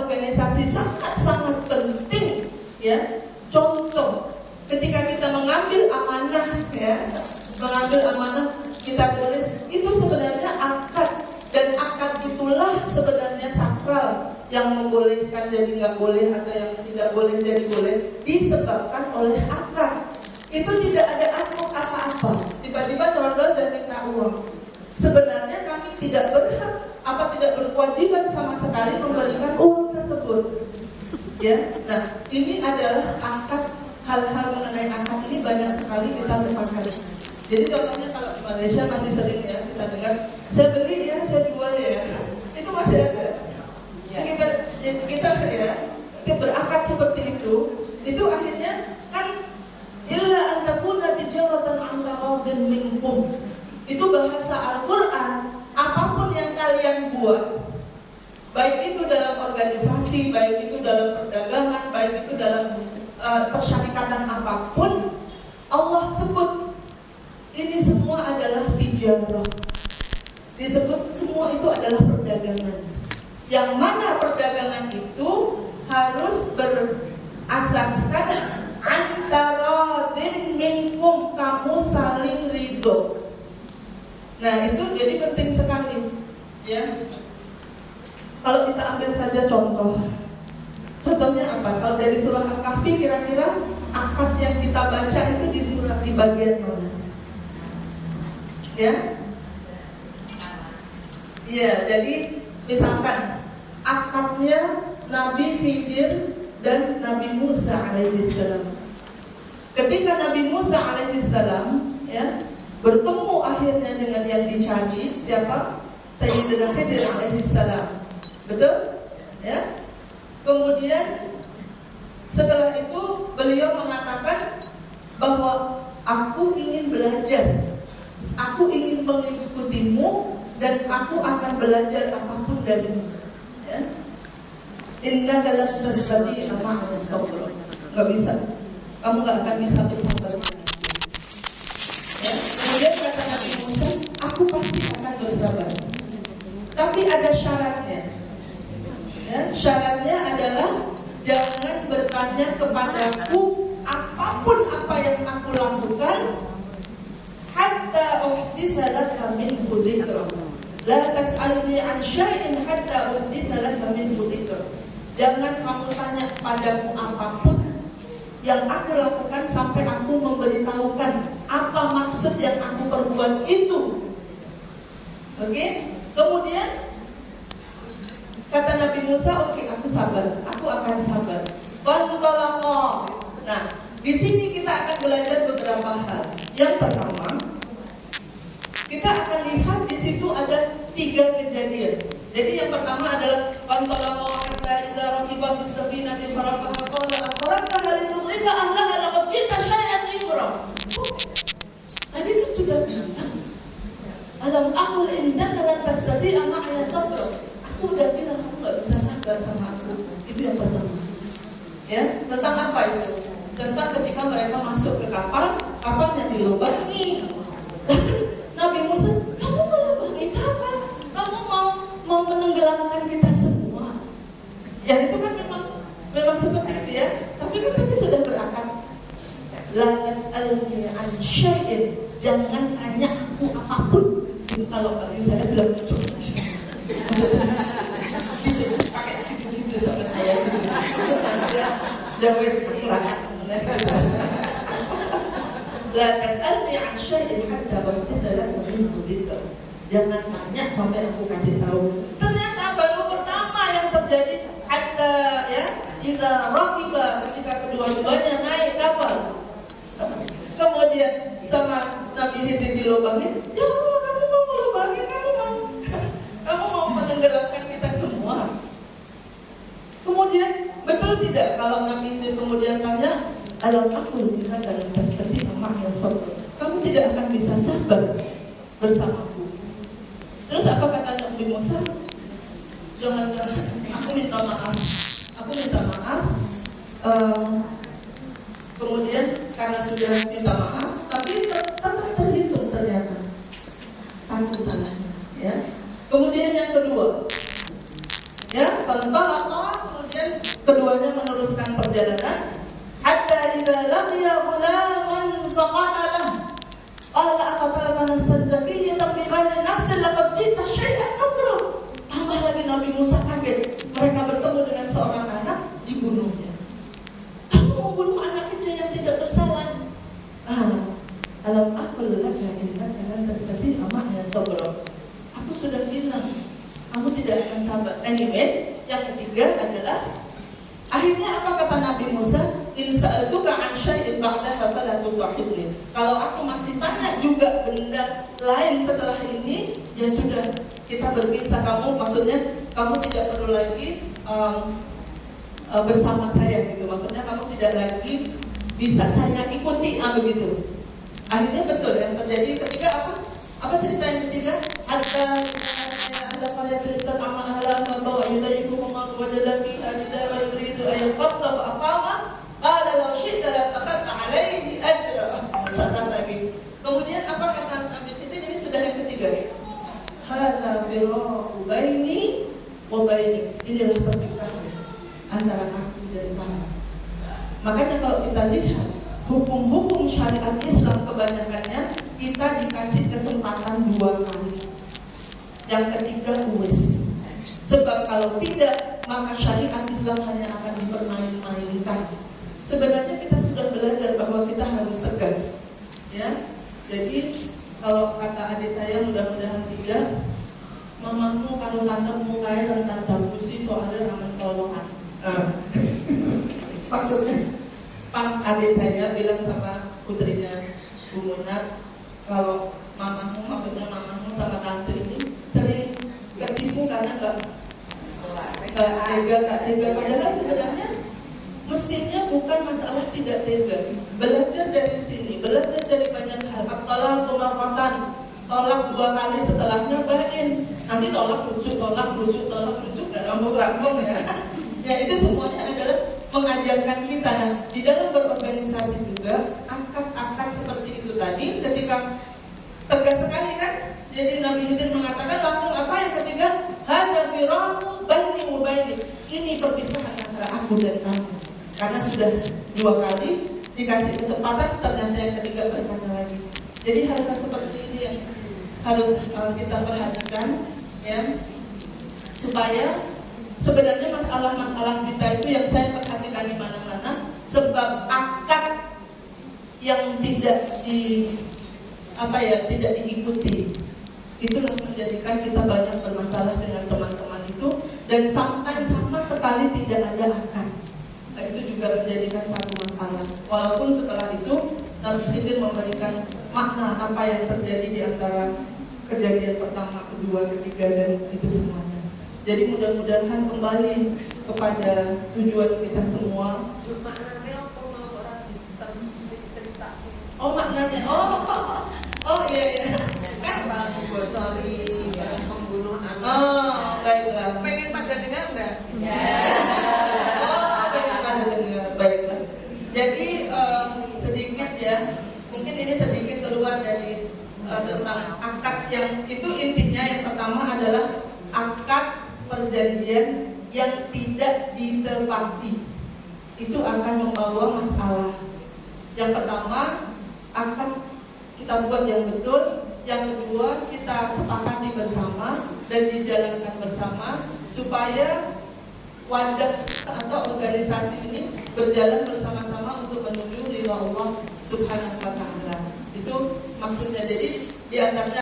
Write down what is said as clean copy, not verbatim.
organisasi sangat-sangat penting, ya. Contoh, ketika kita mengambil amanah, ya, kita tulis, itu sebenarnya akad, dan akad itulah sebenarnya sakral yang membolehkan jadi nggak boleh atau yang tidak boleh jadi boleh disebabkan oleh akad. Itu tidak ada akad apa-apa. Tiba-tiba teman-teman dan minta uang. Sebenarnya kami tidak berhak, tidak berkewajiban sama sekali memberikan uang tersebut. Ya, nah ini adalah akad. Hal-hal mengenai akad ini banyak sekali kita lupakan. Jadi contohnya kalau di Malaysia masih sering ya kita dengar, saya beli ya, saya jual ya, itu masih ada. Kita berakad seperti itu akhirnya kan illa an takuna tijaratan an taradin minkum. Itu bahasa Al-Quran. Apapun yang kalian buat, baik itu dalam organisasi, baik itu dalam perdagangan, baik itu dalam persyarikatan apapun, Allah sebut ini semua adalah tijarah. Disebut semua itu adalah perdagangan. Yang mana perdagangan itu harus berasaskan antara din minkum, kamu saling ridho. Nah itu jadi penting sekali, ya. Kalau kita ambil saja contohnya apa? Kalau dari surah Al-Kahfi, kira-kira akad yang kita baca itu di bagian mana? Ya? Iya, jadi misalkan akadnya Nabi Khidir dan Nabi Musa alaihissalam. Ketika Nabi Musa alaihissalam, ya, bertemu akhirnya dengan yang dicari, siapa? Sayyidina Khidir alaihissalam. Betul? Ya? Kemudian setelah itu beliau mengatakan bahwa aku ingin belajar, aku ingin mengikutimu, dan aku akan belajar apapun darimu. Ya? Inna dalam terjadi apa sabr. Gak bisa, kamu gak akan bisa bersabar. Ya? Kemudian kata Nabi Musa, aku pasti akan bersabar. Tapi ada syaratnya. Ya, syaratnya adalah jangan bertanya kepadaku apapun apa yang aku lakukan hatta uhditha laka minhu dzikra. La tas'alni an syai'in hatta uhditha laka minhu dzikra. Jangan kamu tanya padaku apapun yang aku lakukan sampai aku memberitahukan apa maksud yang aku perbuat itu. Oke? Kemudian kata Nabi Musa, oke, aku sabar, aku akan sabar. Qantalaqa. Nah, di sini kita akan belajar beberapa hal. Yang pertama, kita akan lihat di situ ada 3 kejadian. Jadi yang pertama adalah qantalaqa hatta idza raqiba fis safinati farafaha qala aqrarta litughriqa ahlaha laqad jita syai'an imra. Tadi kan sudah bilang, alam aqul innaka lan tastati'a ma'iya sabra. Aku udah bilang kamu gak bisa sabar sama aku. Itu yang pertama. Ya, tentang apa itu? Tentang ketika mereka masuk ke kapal, kapalnya dilubangi. Nabi Musa, kamu melubangi kapal? Kamu mau menenggelamkan kita semua? Ya itu kan memang seperti itu ya. Tapi kan tadi sudah berakad. La tas'alni an syai'in. Jangan tanya aku apapun. Kalau kali saya bilang pakai gitu sama saya jawab ikhlas. La tas'alni an syai'in hatta uhditha laka minhu dzikra. Jangan tanya sampai aku kasih tahu. Ternyata baru pertama yang terjadi hatta ya idza raqiba, ketika kedua-duanya naik kapal. Kemudian sama Nabi Khidir dilobangin, ya Allah, kamu mau melobangin, kamu mau menenggelamkan kita semua. Kemudian betul tidak kalau Nabi Khidir kemudian tanya, alam aku lihat dalam perspektif amak yang sabar, kamu tidak akan bisa sabar bersamaku. Terus apa kata Nabi Musa? Jangan, aku minta maaf. Kemudian karena sudah minta maaf, tapi tetap terhitung ternyata satu salahnya. Ya. Kemudian yang kedua, ya, pentolaqa, perjalanan, hatta idza laqiya ghulaman faqatalah qala aqatalta nafsan zakiyatan bi ghairi nafsin laqad ji'ta syai'an nukra. Tambah lagi Nabi Musa kaget, mereka bertemu dengan seorang anak, dibunuhnya. Kamu membunuh anak kecil yang tidak bersalah. Alam aqul laka innaka lan tastati' ma'iya sabra. Aku sudah bilang, kamu tidak akan sabar. Anyway, yang ketiga adalah akhirnya apa kata Nabi Musa? In sa'altuka 'an syai'in ba'daha fala tusahibni. Kalau aku masih tanya juga benda lain setelah ini, ya sudah, kita berpisah. Maksudnya kamu tidak perlu lagi bersama saya gitu. Maksudnya kamu tidak lagi bisa saya ikuti, begitu. Akhirnya betul yang terjadi ketika apa? Apa cerita yang ketiga? Hatta ada pada cerita sama Allah bahwa yaitu wajada fi ajda yuridu ayat qatta fa aqama qala law syi'ta la taqatta alaihi ajra. Sadar lagi. Kemudian apa kata Nabi Khidir? Ini sudah yang ketiga. Hadza firaqu baini wa baini. Inilah perpisahan antara aku dan kamu. Makanya kalau kita lihat hukum-hukum syariat Islam kebanyakannya kita dikasih kesempatan 2 kali. Yang ketiga uwes. Sebab kalau tidak, maka syariat Islam hanya akan dipermain-mainkan. Sebenarnya kita sudah belajar bahwa kita harus tegas, ya. Jadi kalau kata adik saya, mudah-mudahan tidak, mamamu kalau tantemu kaya dan tante busi soalnya aman tolongan. Maksudnya Pak adik saya bilang sama putrinya Bu Munat, kalau mamamu, maksudnya mamamu sama tante ini sering ketipu karena nggak tega. Padahal sebenarnya mestinya bukan masalah tidak tega. Belajar dari sini, belajar dari banyak hal. Tolak pemarfatan, tolak 2 kali setelahnya bain. Nanti tolak rujuk, nggak rambung-rambung ya. Ya itu semuanya adalah mengajarkan kita. Nah, di dalam berorganisasi juga akad-akad seperti itu tadi, ketika tegas sekali kan. Jadi Nabi Khidir mengatakan langsung apa yang ketiga? Hadza firaqu baini wa baini. Ini perpisahan antara aku dan kamu. Karena sudah 2 kali dikasih kesempatan, ternyata yang ketiga berkata lagi. Jadi hal-hal seperti ini yang harus kita perhatikan, ya, supaya sebenarnya masalah-masalah kita itu yang saya perhatikan di mana-mana, sebab akad yang tidak tidak diikuti, itulah menjadikan kita banyak bermasalah dengan teman-teman itu, dan sometimes sama sekali tidak ada akad. Nah, itu juga menjadikan satu masalah. Walaupun setelah itu Nabi Khidir memberikan makna apa yang terjadi di antara kejadian pertama, kedua, ketiga, dan itu semuanya. Jadi mudah-mudahan kembali kepada tujuan kita semua. Maknanya apa mau orang cerita? Oh maknanya, oh iya. Kan bang bocori pembunuh anak. Oh baiklah. Pengen pada dengar enggak? Ya. Pengen pada dengar, baiklah. Jadi sedikit ya, mungkin ini sedikit keluar dari tentang akad yang itu intinya yang pertama adalah akad perjanjian yang tidak ditepati. Itu akan membawa masalah. Yang pertama, akad kita buat yang betul. Yang kedua, kita sepakati bersama dan dijalankan bersama supaya wadah atau organisasi ini berjalan bersama-sama untuk menuju ridha Allah Subhanahu wa taala. Itu maksudnya. Jadi di antaranya